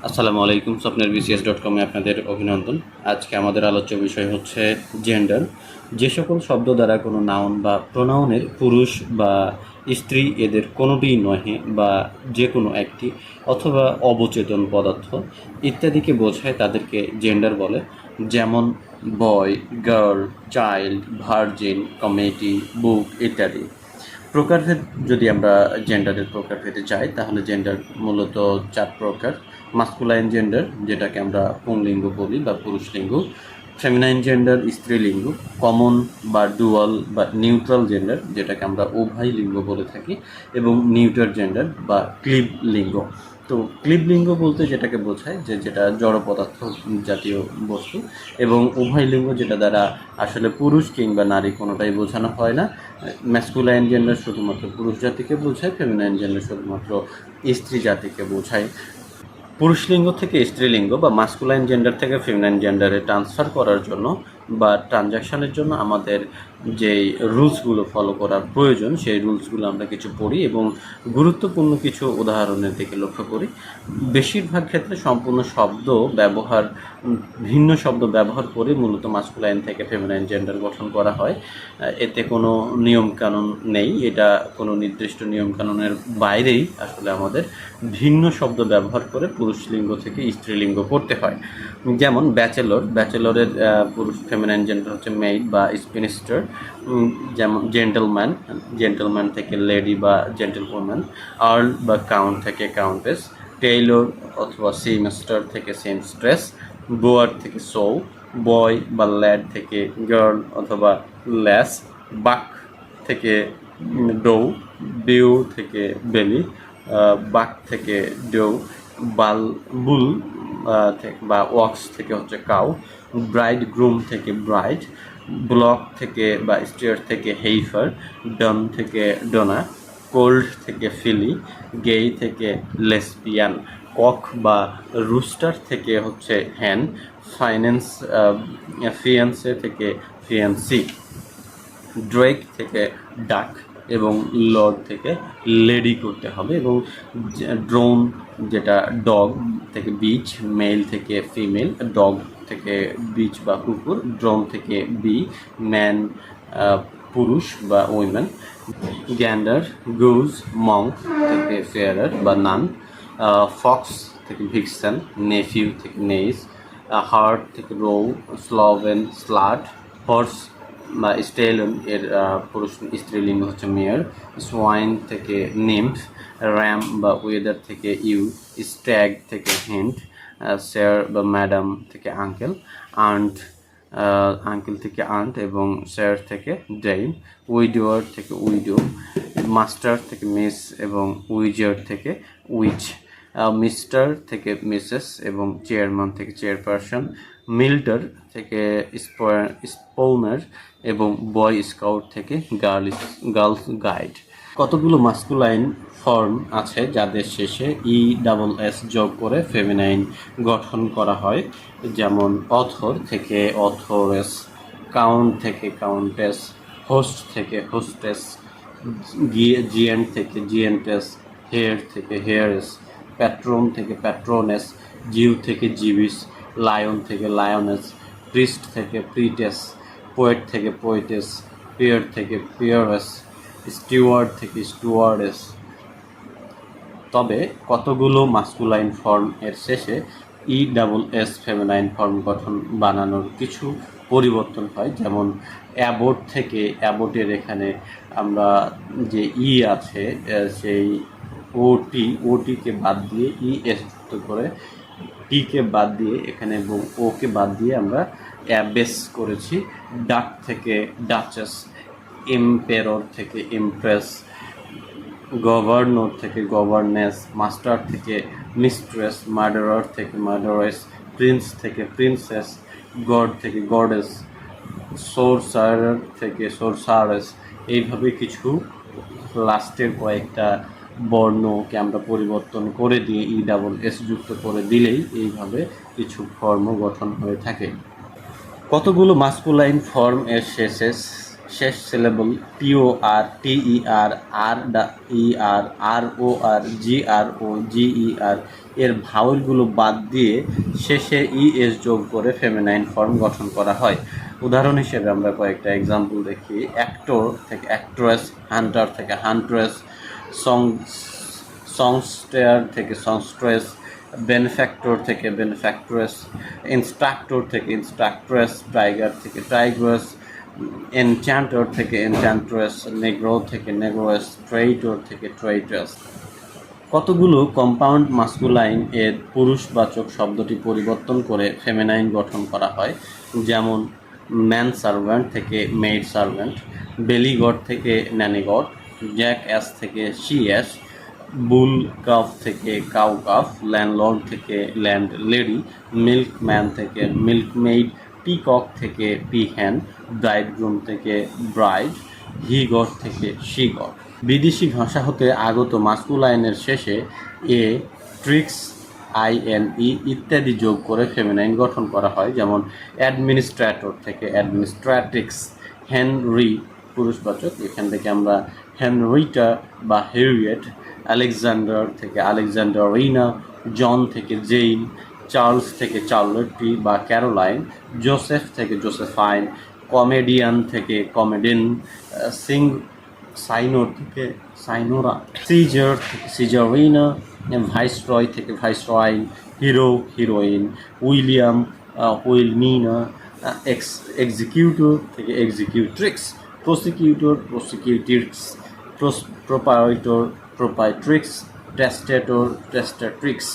আসসালামু আলাইকুম। স্বপ্নের BCS.com আপনাদের অভিনন্দন। আজকে আমাদের আলোচ্য বিষয় হচ্ছে জেন্ডার। যে সকল শব্দ দ্বারা কোনো নাউন বা প্রোনাউনের পুরুষ বা স্ত্রী এদের কোনোটিই নহে বা যে কোনো একটি অথবা অবচেতন পদার্থ ইত্যাদিকে বোঝায় তাদেরকে জেন্ডার বলে। যেমন বয়, গার্ল, চাইল্ড, ভার্জিন, কমিটি, বুক ইত্যাদি। প্রকারভেদ যদি আমরা জেন্ডারের প্রকারভেদে যাই তাহলে জেন্ডার মূলত 4 প্রকার। মাস্কুলাইন জেন্ডার, যেটাকে আমরা পুংলিঙ্গ বলি বা পুরুষলিঙ্গ; ফেমিনাইন জেন্ডার, স্ত্রীলিঙ্গ; কমন বা ডুয়াল বা নিউট্রাল জেন্ডার, যেটাকে আমরা উভয় লিঙ্গ বলে থাকি; এবং নিউটার জেন্ডার বা ক্লিব লিঙ্গ। তো ক্লিব লিঙ্গ বলতে যেটাকে বোঝায় যেটা জড় পদার্থ জাতীয় বস্তু, এবং উভয় লিঙ্গ যেটা দ্বারা আসলে পুরুষ কিংবা নারী কোনোটাই বোঝানো হয় না। ম্যাসকুলাইন জেন্ডার শুধুমাত্র পুরুষ জাতিকে বোঝায়, ফেমিনাইন জেন্ডার শুধুমাত্র স্ত্রী জাতিকে বোঝায়। পুরুষলিঙ্গ থেকে স্ত্রীলিঙ্গ বা মাস্কুলাইন জেন্ডার থেকে ফেমিনাইন জেন্ডারে ট্রান্সফার করার জন্য বা ট্রানজাকশানের জন্য আমাদের যেই রুলসগুলো ফলো করার প্রয়োজন সেই রুলসগুলো আমরা কিছু পড়ি এবং গুরুত্বপূর্ণ কিছু উদাহরণের দিকে লক্ষ্য করি। বেশিরভাগ ক্ষেত্রে সম্পূর্ণ শব্দ ব্যবহার ভিন্ন শব্দ ব্যবহার করে মূলত মাস্কুলাইন থেকে ফেমিনাইন জেন্ডার গঠন করা হয়। এতে কোনো নিয়মকানুন নেই, এটা কোনো নির্দিষ্ট নিয়মকানুনের বাইরেই আসলে আমাদের ভিন্ন শব্দ ব্যবহার করে পুরুষলিঙ্গ থেকে স্ত্রীলিঙ্গ করতে হয়। যেমন ব্যাচেলরের পুরুষ ফেমিনাইন জেন্ডার হচ্ছে মেইড বা স্পিনিস্টার। যেমন জেন্টলম্যান থেকে লেডি বা জেন্টলওম্যান; আর্ল বা কাউন্ট থেকে কাউন্টেস; টেইলর অথবা সিমস্টার থেকে সিমস্ট্রেস; বোয়ার থেকে সৌ; বয় বা ল্যাড থেকে গার্ল অথবা ল্যাস; বাক থেকে ডৌ; বিউ থেকে বেলি; বাক থেকে ডৌ; বুল বা ওয়াক্স থেকে হচ্ছে কাউ; ব্রাইড গ্রুম থেকে ব্রাইড; ব্লক থেকে বা স্টিয়ার থেকে হেইফার; ডন থেকে ডোনা; কোল্ড থেকে ফিলি; গেই থেকে লেসবিয়ান; কক বা রুস্টার থেকে হচ্ছে হ্যান; ফিয়ান্সে থেকে ফিয়ান্সি; ড্রেক থেকে ডাক; এবং লর্ড থেকে লেডি করতে হবে। এবং ড্রোন যেটা ডগ থেকে বিচ; মেল থেকে ফিমেল; ডগ থেকে বিচ বা কুকুর; ড্রোন থেকে বি; ম্যান পুরুষ বা উইমেন; গ্যান্ডার গুজ; মঙ্ক থেকে ফেয়ারার বা নান; ফক্স থেকে ভিক্সেন; নেফিউ থেকে নেইস; হার্ট থেকে রৌ; স্লোভেন স্লাট; হর্স বা স্টেলন এর পুরুষ স্ত্রীলিঙ্গ হচ্ছে মেয়ার; সোয়াইন থেকে নিম্ফ; র্যাম বা ওয়েদার থেকে ইউ; স্ট্যাগ থেকে হিন্ট; স্যার বা ম্যাডাম থেকে আঙ্কেল; আঙ্কেল থেকে আন্ট; এবং স্যার থেকে ডেইম; উইডোয়ার থেকে উইডো; মাস্টার থেকে মিস; এবং উইজার থেকে উইচ; মিস্টার থেকে মিসেস; এবং চেয়ারম্যান থেকে চেয়ারপারসন; মিল্টার থেকে স্পৌনার; এবং বয় স্কাউট থেকে গার্লস গাইড। কতগুলো মাস্কুলাইন ফর্ম আছে যাদের শেষে ESS যোগ করে ফেমিনাইন গঠন করা হয়। যেমন অথর থেকে অথরেস; কাউন্ট থেকে কাউন্টেস; হোস্ট থেকে হোস্টেস; জিয়েন্ট থেকে জিয়েন্টেস; হেয়ার থেকে হেয়ারেস; প্যাট্রন থেকে প্যাট্রোনেস; জিউ থেকে জিবিস; লায়ন থেকে লায়নেস; প্রিস্ট থেকে প্রিটেস; পোয়েট থেকে পোয়েটেস; পেয়ার থেকে পেয়ারেস; স্টিওয়ার্ড থেকে স্টুয়ার্ডেস। তবে কতগুলো মাস্কুলাইন ফর্ম এর শেষে ESS ফেমিনাইন ফর্ম গঠন বানানোর কিছু পরিবর্তন হয়। যেমন অ্যাবোট থেকে অ্যাবোটের এখানে আমরা যে আছে সেই ওটিকে বাদ দিয়ে ES যুক্ত করে, টিকে বাদ দিয়ে এখানে এবং ওকে বাদ দিয়ে আমরা অ্যাবেস করেছি। ডাক থেকে ডাচেস; এম্পেরর থেকে এমপ্রেস; গভর্নর থেকে গভর্নেস; মাস্টার থেকে মিস্ট্রেস; মার্ডারার থেকে মার্ডারেস; প্রিন্স থেকে প্রিন্সেস; গড থেকে গডেস; সোরসারার থেকে সোরসারেস। এইভাবে কিছু লাস্টের কয়েকটা বর্ণকে আমরা পরিবর্তন করে দিয়ে ESS যুক্ত করে দিলেই এইভাবে কিছু ফর্ম গঠন হয়ে থাকে। কতগুলো মাস্কুলাইন ফর্ম এর শেষ syllable POR TER ROR GRO এর ভাওয়েলগুলো বাদ দিয়ে শেষে ES যোগ করে ফেমিনাইন ফর্ম গঠন করা হয়। উদাহরণ হিসেবে আমরা কয়েকটা এক্সাম্পল দেখি। অ্যাক্টর থেকে অ্যাক্ট্রেস, হান্টার থেকে হান্ট্রেস, সংস্টেয়ার থেকে সংস্ট্রেস, বেনফ্যাক্টর থেকে বেনফ্যাক্ট্রেস, ইনস্ট্রাক্টর থেকে ইনস্ট্রাক্ট্রেস, টাইগার থেকে টাইগ্রেস, এনচ্যান্টর থেকে এনচ্যান্ট্রেস, নেগ্রো থেকে নেগ্রোয়েস, ট্রেইটর থেকে ট্রেইট্রেস। কতগুলো কম্পাউন্ড মাস্কুলাইন এর পুরুষবাচক শব্দটি পরিবর্তন করে ফেমিনাইন গঠন করা হয়, যেমন ম্যান সার্ভেন্ট থেকে মেইড সার্ভেন্ট, বেলি গড থেকে ন্যানি গড, জ্যাক অ্যাস থেকে শি অ্যাস, বুল কাফ থেকে কাউ কাফ, ল্যান্ডলর্ড থেকে ল্যান্ড লেডি, মিল্কম্যান থেকে মিল্কমেইড, পিকক থেকে পিহ্যান, ব্রাইডগ্রুম থেকে ব্রাইড, হি গড থেকে শি গড। বিদেশি ভাষা হতে আগত মাস্কুলাইনের শেষে এ, ট্রিক্স, INE ইত্যাদি যোগ করে ফেমিনাইন গঠন করা হয়, যেমন অ্যাডমিনিস্ট্রেটর থেকে অ্যাডমিনিস্ট্রেট্রিক্স, হেনরি পুরুষবাচক, এখান থেকে আমরা হেনরিটা বা হেরিয়েট, আলেকজান্ডার থেকে আলেকজান্ডারিনা, জন থেকে জেইন, চার্লস থেকে চার্লটি বা ক্যারোলাইন, জোসেফ থেকে জোসেফাইন, কমেডিয়ান থেকে কমেডিন, সাইনোর থেকে সাইনোরা, সিজার থেকে সিজারিনা, ভাইসরয় থেকে ভাইসরয়িন, হিরো হিরোইন, উইলিয়াম উইলমিনা, এক্সিকিউটর থেকে এক্সিকিউট্রিক্স, প্রসিকিউটর প্রসিকিউটিক্স, প্রোপাইটর প্রোপাইট্রিক্স, টেস্টেটর টেস্টেট্রিক্স।